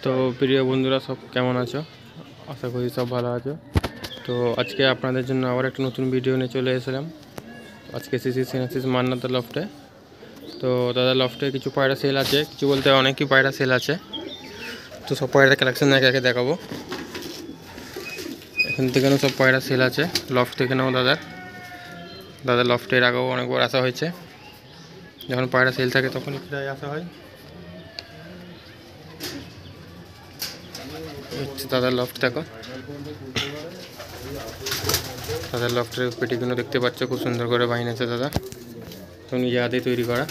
তো প্রিয় বন্ধুরা সব কেমন আছো? আশা করি সব ভালো আছো। তো আজকে আপনাদের জন্য আবার একটা নতুন ভিডিও নিয়ে চলে এসেলাম। আজকে সিসি সিনাসিস মান্নাতা লফটে। তো দাদা লফটে কিছু পায়রা সেল আছে, কিছু বলতে অনেকই পায়রা সেল আছে। তো সব পায়রা কালেকশন একে একে দেখাবো। এখান থেকেও সব পায়রা সেল আছে, লফট থেকে নাও দাদার লফটে এর আগেও অনেকবার আসা হয়েছে। যখন পায়রা সেল থাকে তখনই প্রায় আসা হয়। দাদার লফট দেখো, দাদার লফটের পেটিগুলো দেখতে পাচ্ছ, খুব সুন্দর করে বানিয়েছে দাদা, তো নিজে হাতেই তৈরি করা।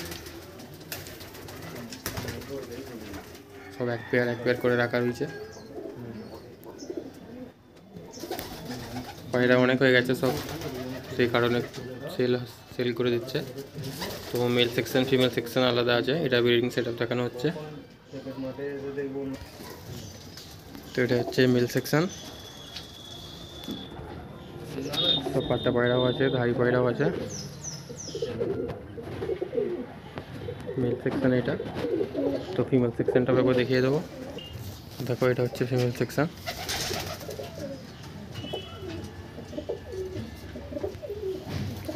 সব এক পেয়ার করে রাখা রয়েছে। পায়রা অনেক হয়ে গেছে সব, সেই কারণে সেল করে দিচ্ছে। তো মেল সেকশন ফিমেল সেকশন আলাদা আছে, এটা ব্রিডিং সেট আপ দেখানো হচ্ছে। তো এটা হচ্ছে মেল সেকশন, সব পাট্টা পায়রাও আছে, ধাড়ি পায়রাও আছে। মেল সেকশন এটা। তো ফিমেল সেকশনটা একবার দেখিয়ে দেবো। দেখো এটা হচ্ছে ফিমেল সেকশন।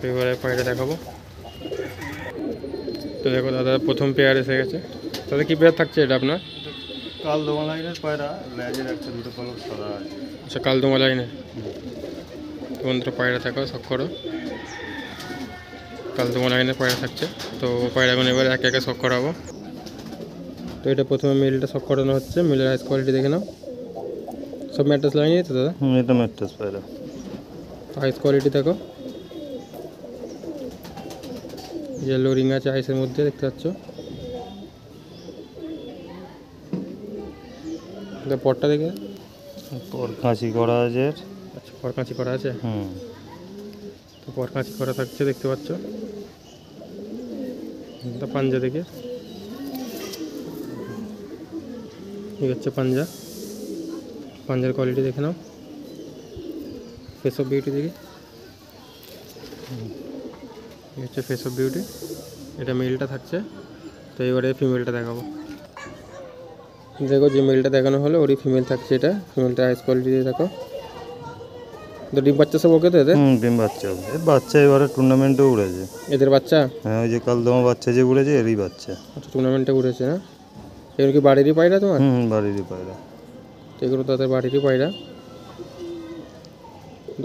এবারে পায়রা দেখাবো। তো দেখো দাদা প্রথম পেয়ার এসে গেছে। তাহলে কি পেয়ার থাকছে এটা আপনার? কালদমা লাইনের পায়রা, লেজের একটা দুটো পালক সাদা আছে। আচ্ছা, কালদমা লাইনের। বন্ধুরা পায়রা থাকো শখ করো, কালদমা লাইনের পায়রা থাকছে। তো পায়রাগুলো এবার একে একে শখ করাবো। তো এটা প্রথমে মেলটা শখ করানো হচ্ছে। মেলের হাইস কোয়ালিটি দেখে নাও, সব ম্যাট্রাস লাইনই তো দাদা? এটা ম্যাট্রাস পায়রা। হাইস কোয়ালিটি দেখো, ইয়েলো রিং আছে আইসের মধ্যে, দেখতে পাচ্ছ। পরটা দেখে, পর কাঁচি করা আছে। আচ্ছা পর কাঁচি করা আছে। তো পর কাঁচি করা থাকছে, দেখতে পাচ্ছ। পাঞ্জা দেখে, এই হচ্ছে পাঞ্জা, পাঞ্জার কোয়ালিটি দেখে নাও। ফেস অফ বিউটি দেখি, এই হচ্ছে ফেস অফ বিউটি। এটা মেলটা থাকছে। তো এবারে ফিমেলটা দেখাবো। দেখো যে মেলটা দেখানো হলো ওরই ফিমেল থাকছে। এটা ফিমেলটা আইস কোয়ালিটি দেখো। তো ডিম বাচ্চা সব ওকে তো এদের? ডিম বাচ্চা, বাচ্চা এবারে টুর্নামেন্টে উড়েছে। এদের বাচ্চা? হ্যাঁ, ওই যে কালদমা বাচ্চা যে উড়েছে এরই বাচ্চা। আচ্ছা, টুর্নামেন্টে উঠেছে না? এগুলো কি বাড়িরই পায়রা তোমার? বাড়িরই পায়রা। তো এগুলো তাদের বাড়িরই পায়রা।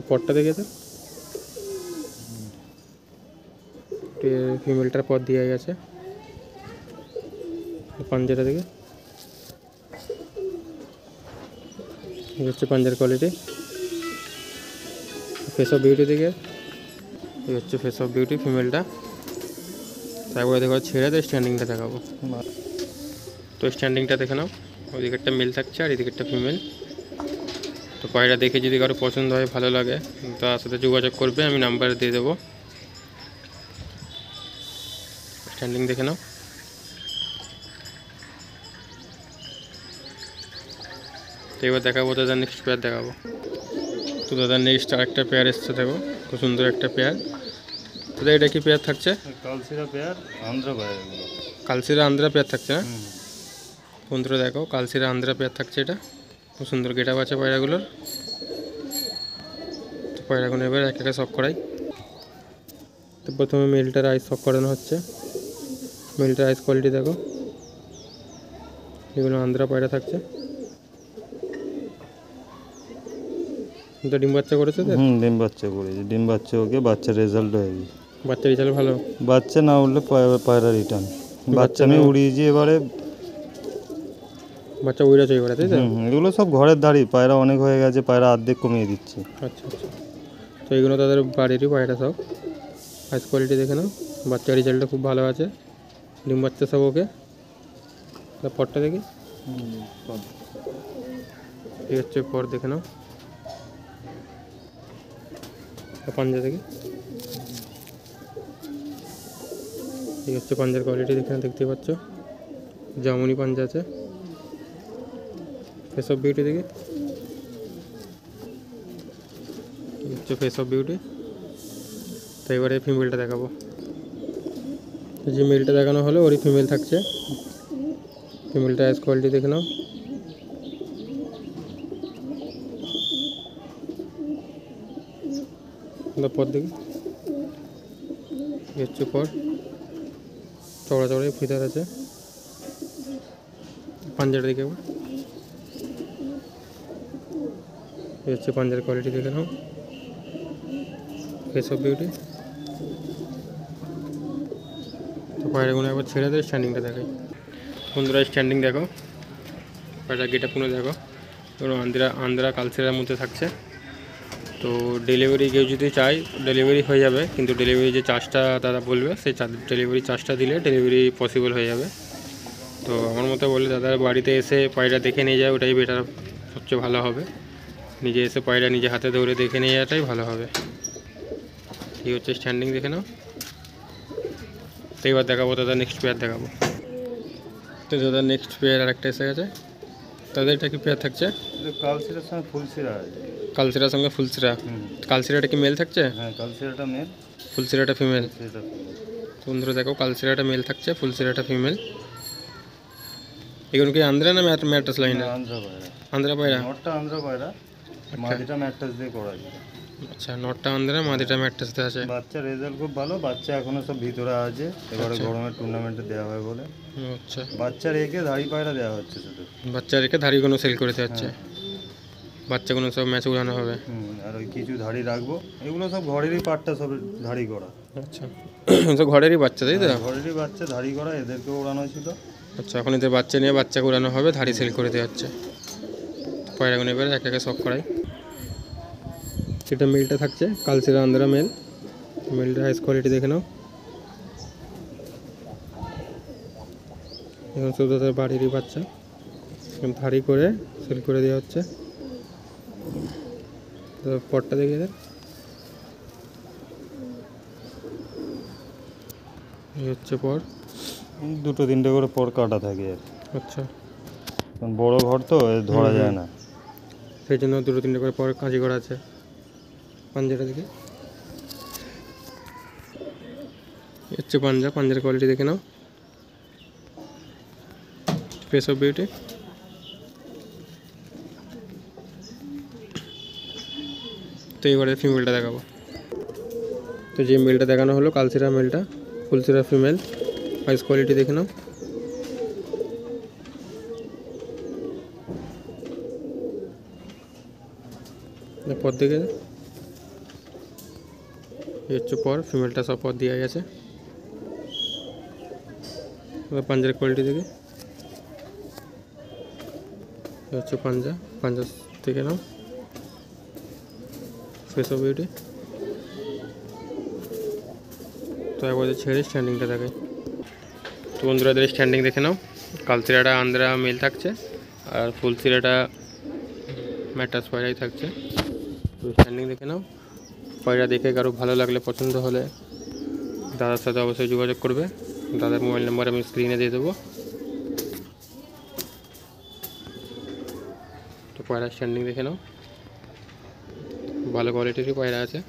পরটা দেখেছে, ফিমেলটার পর দিয়ে গেছে। পাঞ্জাটা দেখে, এই হচ্ছে পাঞ্জার কোয়ালিটি। ফেস অফ বিউটি দেখে, এই হচ্ছে ফেস অফ বিউটি ফিমেলটা। তারপরে দেখো ছেড়ে তো স্ট্যান্ডিংটা দেখাবো। তো স্ট্যান্ডিংটা দেখে নাও, ওইদিকে একটা মেল থাকছে আর এদিকে একটা ফিমেল। তো পায়রা দেখে যদি কারো পছন্দ হয়, ভালো লাগে, তার সাথে যোগাযোগ করবে, আমি নাম্বার দিয়ে দেবো। স্ট্যান্ডিং দেখে নাও। তো এবার দেখাবো দাদা নেক্সট পেয়ার দেখাবো। তো দাদা নেক্সট আরেকটা পেয়ার এসছে, দেখো খুব সুন্দর একটা পেয়ার। দাদা এটা কি পেয়ার থাকছে? কালসিরা পেয়ার, আন্ধ্রা পায়রা। কালসিরা আন্ধ্রা পেয়ার থাকছে না? বন্ধুরা দেখো কালসিরা আন্ধ্রা পেয়ার থাকছে। এটা খুব সুন্দর গেট আপ আছে পায়রাগুলোর। তো পায়রাগুলো এবার এক একে শখ করাই। তো প্রথমে মেলটার আইস শখ করানো হচ্ছে। মেলটার আইস কোয়ালিটি দেখো, এগুলো আন্ধ্রা পায়রা থাকছে। তো ডিম বাচ্চা করেছে তো? ডিম বাচ্চা করেছে, ডিম বাচ্চা ওকে, বাচ্চার রেজাল্ট হয়েছে। বাচ্চা রেজাল্ট ভালো? বাচ্চা না উঠলে পায়রা রিটার্ন। বাচ্চা আমি উড়িয়েছি এবারে। বাচ্চা উড়েছে এবারে, তাই তো? এগুলো সব ঘরের দাঁড়ি, পায়রা অনেক হয়ে গেছে, পায়রা অর্ধেক কমিয়ে দিচ্ছি। আচ্ছা আচ্ছা। তো এগুলো তাদের বাড়িরই পায়রা সব। হাইস কোয়ালিটি দেখে নাও, বাচ্চা রেজাল্টটা খুব ভালো আছে। ডিম বাচ্চা সব ওকে। পরটা দেখি, এই হচ্ছে পর দেখে নাও। পাঞ্জা দেখি, এই হচ্ছে পাঞ্জার কোয়ালিটি দেখে দেখতে পাচ্ছ, জামুনি পাঞ্জা আছে। ফেস অফ বিউটি দেখি, এই হচ্ছে ফেস অফ বিউটি। তো এবারে ফিমেলটা দেখাবো। যে মেলটা দেখানো হলো ওরই ফিমেল থাকছে। ফিমেলটা আইস কোয়ালিটি দেখে নাও, পর দিকে হচ্ছে পর চওড়া চওড়াই ফিতার আছে। পাঞ্জাটা দিকে আবার হচ্ছে পাঞ্জার কোয়ালিটি দেখে নাও। Face of beauty. তো পায়রাগুলো একবার ছেড়ে দেয়, স্ট্যান্ডিংটা দেখাই। বন্ধুরা স্ট্যান্ডিং দেখো, পায়রা গেটা পুরো দেখো, এগুলো আন্দ্রা কালচারের মধ্যে থাকছে। তো ডেলিভারি কেউ যদি চায় ডেলিভারি হয়ে যাবে, কিন্তু ডেলিভারি যে চার্জটা দাদা বলবে সেই ডেলিভারি চার্জটা দিলে ডেলিভারি পসিবল হয়ে যাবে। তো আমার মতো বলে দাদার বাড়িতে এসে পায়রা দেখে নিয়ে যায়, ওটাই বেটার, সবচেয়ে ভালো হবে। নিজে এসে পায়রা নিজে হাতে ধরে দেখে নিয়ে যাওয়াটাই ভালো হবে। এই হচ্ছে স্ট্যান্ডিং দেখে নাও। তো এবার দেখাবো দাদা নেক্সট পেয়ার দেখাবো। তো দাদা নেক্সট পেয়ার আরেকটা এসে গেছে। তাদের এটা কি পেয়ার থাকছে? কালসিরার সঙ্গে ফুলসিরা আছে। কালসিরার সঙ্গে ফুলসিরা। কালসিরাটা কি মেল থাকছে? হ্যাঁ, কালসিরাটা মেল, ফুলসিরাটা ফিমেল। সেটা বন্ধুরা দেখো, কালসিরাটা মেল থাকছে, ফুলসিরাটা ফিমেল। এগুলো কি আন্দ্রা না ম্যাট্রাস লাইন? আন্ধ্রা পায়রা। আন্দ্রা পায়রা। নটটা আন্ধ্রা পায়রা, মাদিটা ম্যাট্রাস দিয়ে করা যায়। আচ্ছা, নটটা আন্দ্রা, মাদিটা ম্যাট্রাস দিয়ে আছে। বাচ্চা রেজাল্ট খুব ভালো, বাচ্চা এখনো সব ভিতরে আছে, এবারে গরমের টুর্নামেন্টে দেওয়া হয় বলে। আচ্ছা, বাচ্চা রেখে ধাড়ি পায়রা দেওয়া হচ্ছে শুধু। বাচ্চা রেখে ধাড়িগুলো সেল করে দেওয়া হচ্ছে। বাচ্চাগুলো সব ম্যাচে উড়ানো হবে। আর ওই কিছু ধাড়ি রাখবো, এগুলো সব ঘরেরই পাটটা, সব ধাড়ি করা। আচ্ছা, তো ঘরেরই বাচ্চা তাই তো? ঘরেরই বাচ্চা ধাড়ি করা, এদেরকেও ওড়ানো ছিল। আচ্ছা, এখন এদের বাচ্চা নিয়ে বাচ্চাকে উড়ানো হবে, ধাড়ি সেল করে দেওয়া হচ্ছে। পায়রাগুলো এবারে এক একে শখ করাই। সেটা মেলটা থাকছে, কালসিরা আন্দ্রা মেল। মেলটা হাইস কোয়ালিটি দেখে নাও। এখন শুধু তাদের বাড়িরই বাচ্চা, ধাড়ি করে সেল করে দেওয়া হচ্ছে। তো পটটা দেখিয়ে দেন। এই হচ্ছে পর। দুটো তিনটে করে পর কাটা থাকে আর। আচ্ছা, কারণ বড় ঘর তো ধরা যায় না, সেই জন্য দুটো তিনটে করে পর কাঁচি করা আছে। পাঞ্জাটা দেখে হচ্ছে পাঞ্জা, পাঞ্জার কোয়ালিটি দেখে নাও। Face of beauty. তো এবারে ফিমেলটা দেখাবো। তো যে মেলটা দেখানো হলো কালসিরা মেলটা, ফুলসিরা ফিমেল। আইস কোয়ালিটি দেখে নাও। পর দেখে এই হচ্ছে পর, ফিমেলটা সব পর দেওয়া গেছে। পাঞ্জার কোয়ালিটি দেখে এই হচ্ছে পাঞ্জা, পাঞ্জা দেখে নাও। Face of beauty. তো একবার ছেড়ে স্ট্যান্ডিংটা দেখাই। তো বন্ধুরা এদের স্ট্যান্ডিং দেখে নাও। কালসিরাটা আন্দ্রা মেল থাকছে, আর ফুলসিরাটা ম্যাট্রাস পায়রাই থাকছে। তো স্ট্যান্ডিং দেখে নাও। পায়রা দেখে কারো ভালো লাগলে, পছন্দ হলে দাদার সাথে অবশ্যই যোগাযোগ করবে। দাদার মোবাইল নাম্বার আমি স্ক্রিনে দিয়ে দেবো। তো পায়রা স্ট্যান্ডিং দেখে নাও, ভালো কোয়ালিটিরই পায়রা আছে।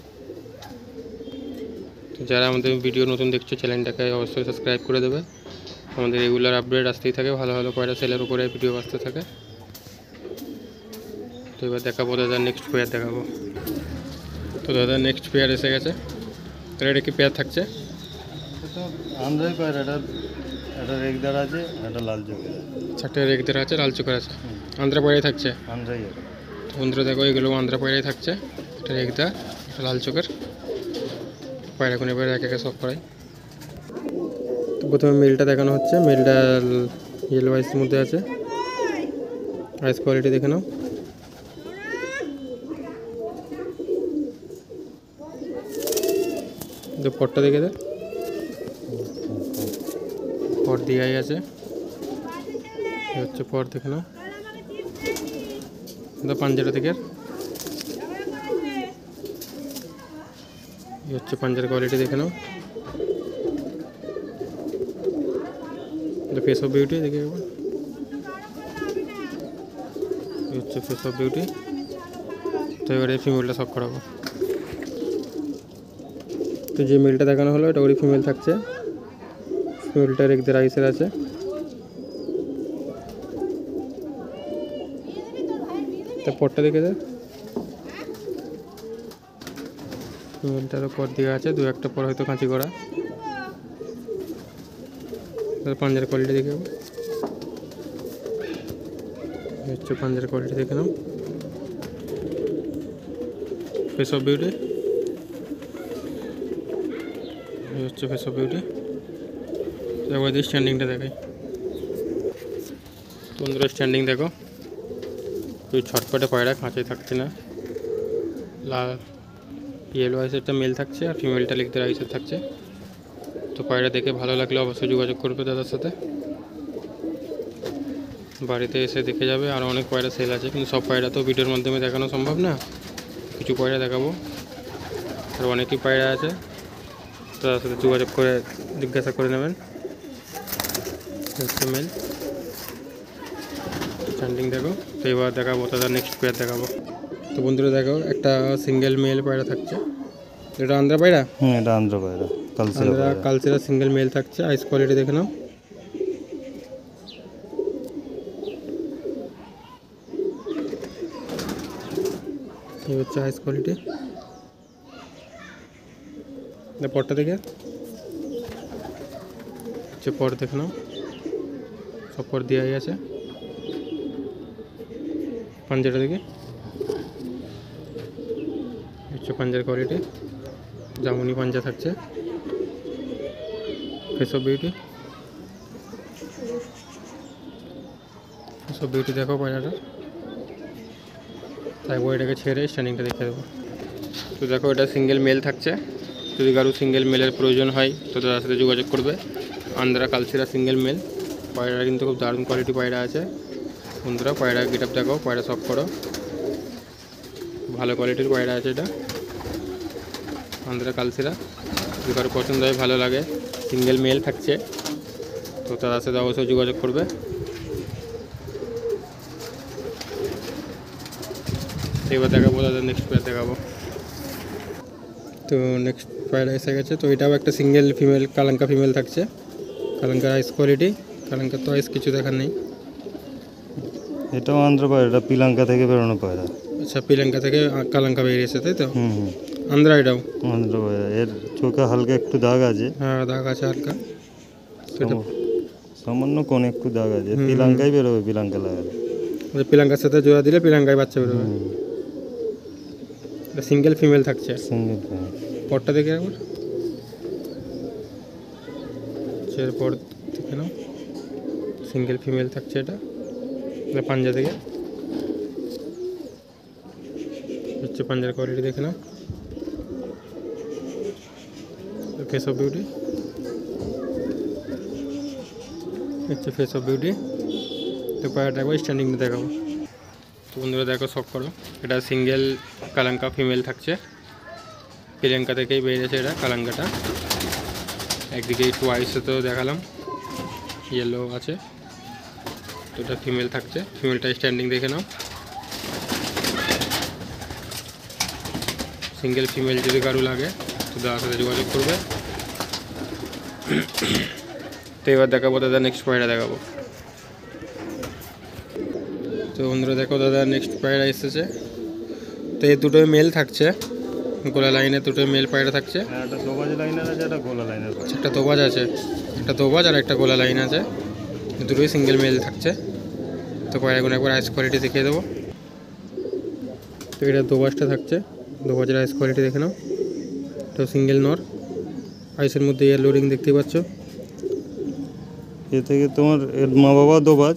তো যারা আমাদের ভিডিও নতুন দেখছো, চ্যানেলটাকে অবশ্যই সাবস্ক্রাইব করে দেবে। আমাদের রেগুলার আপডেট আসতেই থাকে, ভালো ভালো পায়রা সেলের উপরে ভিডিও আসতে থাকে। তো এবার দেখাবো দাদা নেক্সট পেয়ার দেখাবো। তো দাদা নেক্সট পেয়ার এসে গেছে। তাহলে এটা কি পেয়ার থাকছে? আন্ধ্রাই পায়রা, একটা রেগদার আছে, একটা লাল চোখের আছে। চারটে রেগদার আছে, লাল চোখের আছে। আন্ধ্রা পায়রাই থাকছে। আন্ধ্রাই আছে। বন্ধুরা দেখো, এগুলো আন্ধ্রা পায়রাই থাকছে। একটা রেগদা, একটা লাল চোখের। পায়রাগুলো এবার এক একে সব করাই। তো প্রথমে মেলটা দেখানো হচ্ছে। মেলটা ইয়েলো আইসের মধ্যে আছে। আইস কোয়ালিটি দেখে নাও। তো পটটা দেখে দে, পট দিয়াই আছে। হচ্ছে পট দেখে নাও। পাঞ্জাটা থেকে হচ্ছে পাঞ্জার কোয়ালিটি দেখে নাও। ফেস অফ বিউটি দেখে একবার। হচ্ছে ফেস অফ বিউটি। তো এবারে ফিমেলটা সব করাবো। তো যে মেলটা দেখানো হলো এটা ওরই ফিমেল থাকছে। ফিমেলটার একদের আইসের আছে। তা পটটা দেখে দে। ফিমেলটারও পর দেওয়া আছে, দু একটা পর হয়তো কাঁচি করা। পাঞ্জার কোয়ালিটি দেখে নেবো, হচ্ছে পাঞ্জার কোয়ালিটি দেখে নাও। ফেস অফ বিউটি, এই হচ্ছে ফেস অফ বিউটি। একবার দিয়ে স্ট্যান্ডিংটা দেখাই বন্ধুরা, স্ট্যান্ডিং দেখো, তুই ছটপটে পায়রা, কাঁচে থাকছে না। লাল ইয়েলো আইসেরটা মেল থাকছে আর ফিমেলটা লিখতে আইসের থাকছে। তো পায়রা দেখে ভালো লাগলে অবশ্যই যোগাযোগ করবে দাদার সাথে, বাড়িতে এসে দেখে যাবে। আর অনেক পায়রা সেল আছে, কিন্তু সব পায়রা তো ভিডিওর মাধ্যমে দেখানো সম্ভব না, কিছু পায়রা দেখাবো। আর অনেকই পায়রা আছে, তাদের সাথে যোগাযোগ করে জিজ্ঞাসা করে নেবেন। মেল স্ট্যান্ডিং দেখো। তো এবার দেখাবো তাদের নেক্সট পেয়ার দেখাবো। তো বন্ধুরা দেখো, একটা সিঙ্গেল মেল পায়রা থাকছে, এটা আন্ধ্রা পায়রা। এটা আন্ধ্রা পায়রা, কালচেরা সিঙ্গেল মেল থাকছে। আইস কোয়ালিটি দেখে নাও, এই হচ্ছে আইস কোয়ালিটি। পরটা দেখে হচ্ছে, পর দেখে নাও, সব পর দেওয়াই আছে। পাঞ্জাটা দেখে হচ্ছে পাঞ্জার কোয়ালিটি, জামুনি পাঞ্জা থাকছে। Face of beauty, face of beauty দেখো পায়রাটা। তাই বইটাকে ছেড়ে স্ট্যান্ডিংটা দেখে দেবো। তো দেখো, এটা সিঙ্গেল মেল থাকছে। যদি কারো সিঙ্গেল মেলের প্রয়োজন হয় তো তাদের সাথে যোগাযোগ করবে। আন্ধ্রা কালচেরা সিঙ্গেল মেল পায়রা, কিন্তু খুব দারুণ কোয়ালিটি পায়রা আছে বন্ধুরা। পায়রা গেট আপ দেখো, পায়রা সব করো, ভালো কোয়ালিটির পায়রা আছে এটা আন্ধ্রা কালচেরা। যদি কারো পছন্দ হয়, ভালো লাগে, সিঙ্গেল মেল থাকছে, তো তাদের সাথে অবশ্যই যোগাযোগ করবে। এবার দেখাবো তাদের নেক্সট পেয়ার দেখাবো। তো নেক্সট পায়রা এসে গেছে। তো এটাও একটা সিঙ্গেল ফিমেল, কালাঙ্কা ফিমেল থাকছে। কালাঙ্কার আইস কোয়ালিটি, কালাঙ্কার তো আইস কিছু দেখার নেই। এটাও আন্ধ্রা পায়রা, এটা পিলাঙ্কা থেকে বেরোনো পায়রা। আচ্ছা, পিলাঙ্কা থেকে কালাঙ্কা বেরিয়েছে, তাই তো? আন্ধ্রা এটাও আন্ধ্রা পায়রা। এর চোখে হালকা একটু দাগ আছে। হ্যাঁ, দাগ আছে হালকা, সামান্য কোন একটু দাগ আছে। পিলাঙ্কাই বেরোবে, পিলাঙ্কা লাগালে। পিলাঙ্কার সাথে জোড়া দিলে পিলাঙ্কায় বাচ্চা বেরোবে। সিঙ্গেল ফিমেল থাকছে, সিঙ্গেল ফিমেল। পরটা দেখে একবার, পর দেখে নাও, সিঙ্গেল ফিমেল থাকছে এটা। পাঞ্জা থেকে হচ্ছে পাঞ্জার কোয়ালিটি দেখে নাও। ফেস অফ বিউটি, হচ্ছে ফেস অফ বিউটি। তো পায়রাটা একবার স্ট্যান্ডিংটা দেখাবো। তো বন্ধুরা দেখো, শখ করো, এটা সিঙ্গেল কালাঙ্কা ফিমেল থাকছে। পিলাঙ্কা থেকেই বেরিয়েছে এটা কালাঙ্কাটা। একদিকে একটু আইসে তো দেখালাম, ইয়েলো আছে। তো এটা ফিমেল থাকছে, ফিমেলটা স্ট্যান্ডিং দেখে নাও। সিঙ্গেল ফিমেল যদি কারো লাগে তো তার সাথে যোগাযোগ করবে। তো এবার দেখাবো দাদা নেক্সট পায়রা দেখাবো। তো বন্ধুরা দেখো, দাদা নেক্সট পায়রা এসেছে। তো এই দুটোই মেল থাকছে, গোলা লাইনে দুটোই মেল পায়রা থাকছে। একটা দোবাজ লাইনার আছে, একটা গোলা লাইনার আছে। একটা দোবাজ আছে, একটা দোবাজ আর একটা গোলা লাইন আছে। দুটোই সিঙ্গেল মেল থাকছে। তো পায়রাগুলো একবার আইস কোয়ালিটি দেখিয়ে দেবো। তো এটা দোবাজটা থাকছে, দোবাজের আইস কোয়ালিটি দেখে নাও। তো সিঙ্গেল নর, আইসের মধ্যে এর লোডিং দেখতে পাচ্ছ। এ থেকে তোমার এর মা বাবা দোবাজ।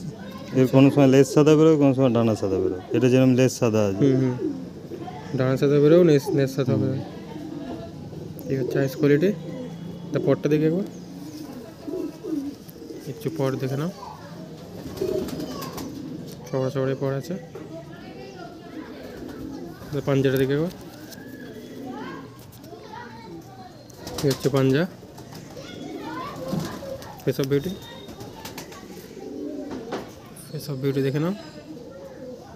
এর কোনো সময় লেজ সাদা বেরোয়, কোনো সময় ডানা সাদা বেরোয়। এটা যেরকম লেজ সাদা আছে, ডানা সাদা বেরোও, নেজ সাদা বেরোয়। এই হচ্ছে আইস কোয়ালিটি। তা পরটা দেখে একবার, একটু পর দেখে নাও, চড়া চড়ে পর আছে। পাঞ্জাটা দেখে একবার, এই হচ্ছে পাঞ্জা। Face of beauty, face of beauty দেখে নাও।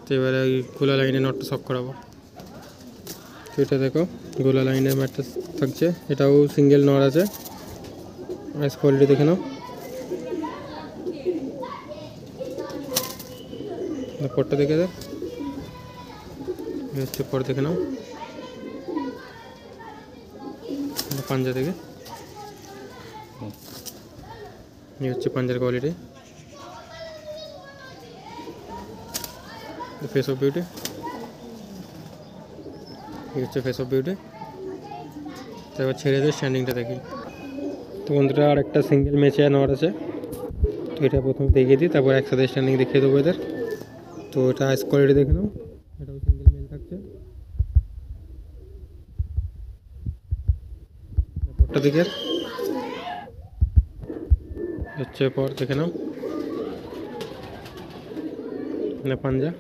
তো এবারে ওই গোলা লাইনে নটটা সব করাবো। তো এটা দেখো, গোলা লাইনের ম্যাটটা থাকছে, এটাও সিঙ্গেল নর আছে। আইস কোয়ালিটি দেখে নাও। পরটা দেখে দাও, হচ্ছে পর দেখে নাও। পাঞ্জা থেকে এই হচ্ছে পাঞ্জার কোয়ালিটি। ফেস অফ বিউটি, এই হচ্ছে ফেস অফ বিউটি। তারপর ছেলেদের স্ট্যান্ডিংটা দেখি। তো বন্ধুরা আর একটা সিঙ্গেল ম্যাচে নেওয়ার আছে, তো এটা প্রথমে দেখিয়ে দিই, তারপর একসাথে স্ট্যান্ডিং দেখিয়ে দেবো এদের। তো এটা আইস কোয়ালিটি দেখে নাও, এটাও সিঙ্গেল মেল থাকছে। পরটা দিকের হচ্ছে পর দেখে নাও, না পাঞ্জা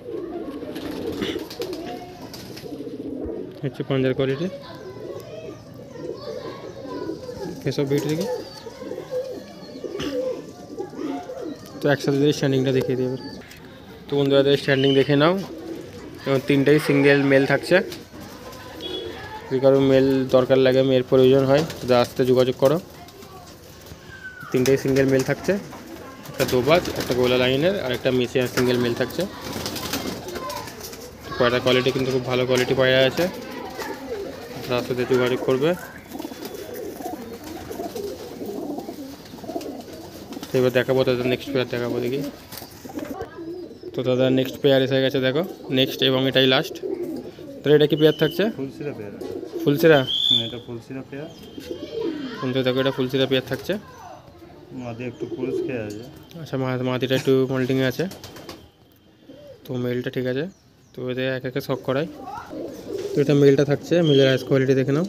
হচ্ছে পাঞ্জার কোয়ালিটি। ফেস অফ বিউটি দেখি। তো একসাথে স্ট্যান্ডিংটা দেখিয়ে দেবে। তো বন্ধুরা স্ট্যান্ডিং দেখে নাও, এবং তিনটেই সিঙ্গেল মেল থাকছে। যদি কারো মেল দরকার লাগে, মেয়ের প্রয়োজন হয়, তাদের আসতে যোগাযোগ করো। তিনটেই সিঙ্গেল মেল থাকছে, একটা দোবাজ, একটা গোলা লাইনের, আর একটা মিশিয়ান সিঙ্গেল মেল থাকছে। পায়রার কোয়ালিটি কিন্তু খুব ভালো কোয়ালিটি পায়রা আছে, তার সাথে যোগাযোগ করবে। এবার দেখাবো তাদের নেক্সট পেয়ার দেখাবো দেখি। তো দাদা নেক্সট পেয়ার এসে গেছে, দেখো নেক্সট এবং এটাই লাস্ট। তো এটা কি পেয়ার থাকছে? ফুলসিরা পেয়ার। ফুলসিরা, এটা ফুলসিরা পেয়ার। কিন্তু দেখো এটা ফুলসিরা পেয়ার থাকছে। মাদি একটু পুরুষ খেয়ে আছে। আচ্ছা, মাদিটা একটু মল্টিংয়ে আছে। তো মেলটা ঠিক আছে। তো এদের এক একে শক করাই। তো এটা মেলটা থাকছে, মেলের আইস কোয়ালিটি দেখে নাও।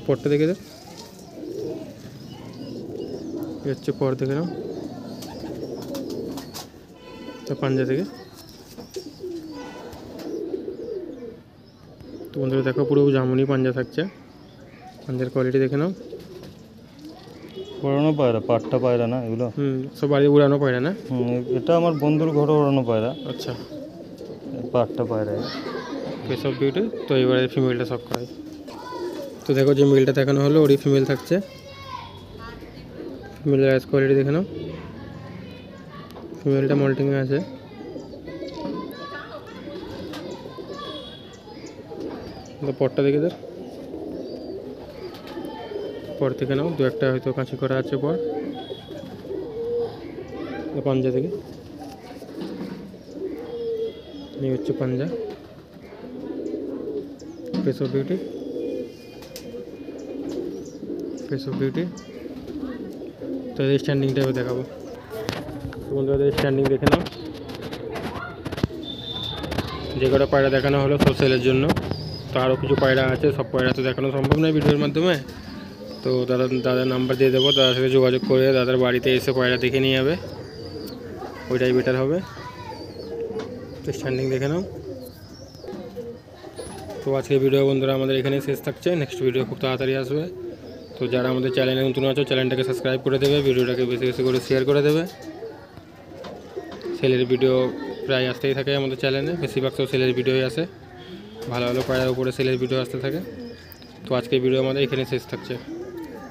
পরটা দেখে দে, হচ্ছে পর দেখে নাও। তো পাঞ্জা থেকে, তো বন্ধুরা দেখো পুরো জামুনি পাঞ্জা থাকছে। পাঞ্জার কোয়ালিটি দেখে নাও। ওড়ানো পায়রা, পাট্টা পায়রা না এগুলো? সব বাড়ি উড়ানো পায়রা না? এটা আমার বন্ধুর ঘরে ওড়ানো পায়রা। আচ্ছা, পাট্টা পায়রা। Face of beauty. তো এবারে ফিমেলটা শক করাই। তো দেখো যে মেলটা দেখানো হলো, ওরই ফিমেল থাকছে। ফিমেলের আইস কোয়ালিটি দেখে নাও। ফিমেলটা মল্টিংয়ে আছে। তো পরটা দেখে দেখ, পর থেকে নাও, দু একটা হয়তো কাঁচি করা আছে পর। পাঞ্জা থেকে, এই হচ্ছে পাঞ্জা। Face of beauty, face of beauty. তো এই স্ট্যান্ডিংটা এবার দেখাবো। বন্ধুদের স্ট্যান্ডিং দেখে নাও। যে কটা পায়রা দেখানো হলো সব সেলের জন্য। তো আরও কিছু পায়রা আছে, সব পায়রা তো দেখানো সম্ভব নয় ভিডিওর মাধ্যমে। তো দাদার নাম্বার দিয়ে দেবো, দাদার সাথে যোগাযোগ করে দাদার বাড়িতে এসে পায়রা দেখে নিয়ে যাবে, ওইটাই বেটার হবে। তো স্ট্যান্ডিং দেখে নাও। তো আজকে ভিডিও বন্ধুরা আমাদের এখানে শেষ থাকছে, নেক্সট ভিডিও খুব তাড়াতাড়ি আসবে। তো যারা আমাদের চ্যানেলে নতুন আছো, চ্যানেলটাকে সাবস্ক্রাইব করে দেবে, ভিডিওটাকে বেশি বেশি করে শেয়ার করে দেবে। সেলের ভিডিও প্রায় আসতেই থাকে আমাদের চ্যানেলে, বেশিরভাগ সব সেলের ভিডিওই আসে, ভালো ভালো পায়রার উপরে সেলের ভিডিও আসতে থাকে। তো আজকের ভিডিও আমাদের এখানে শেষ থাকছে।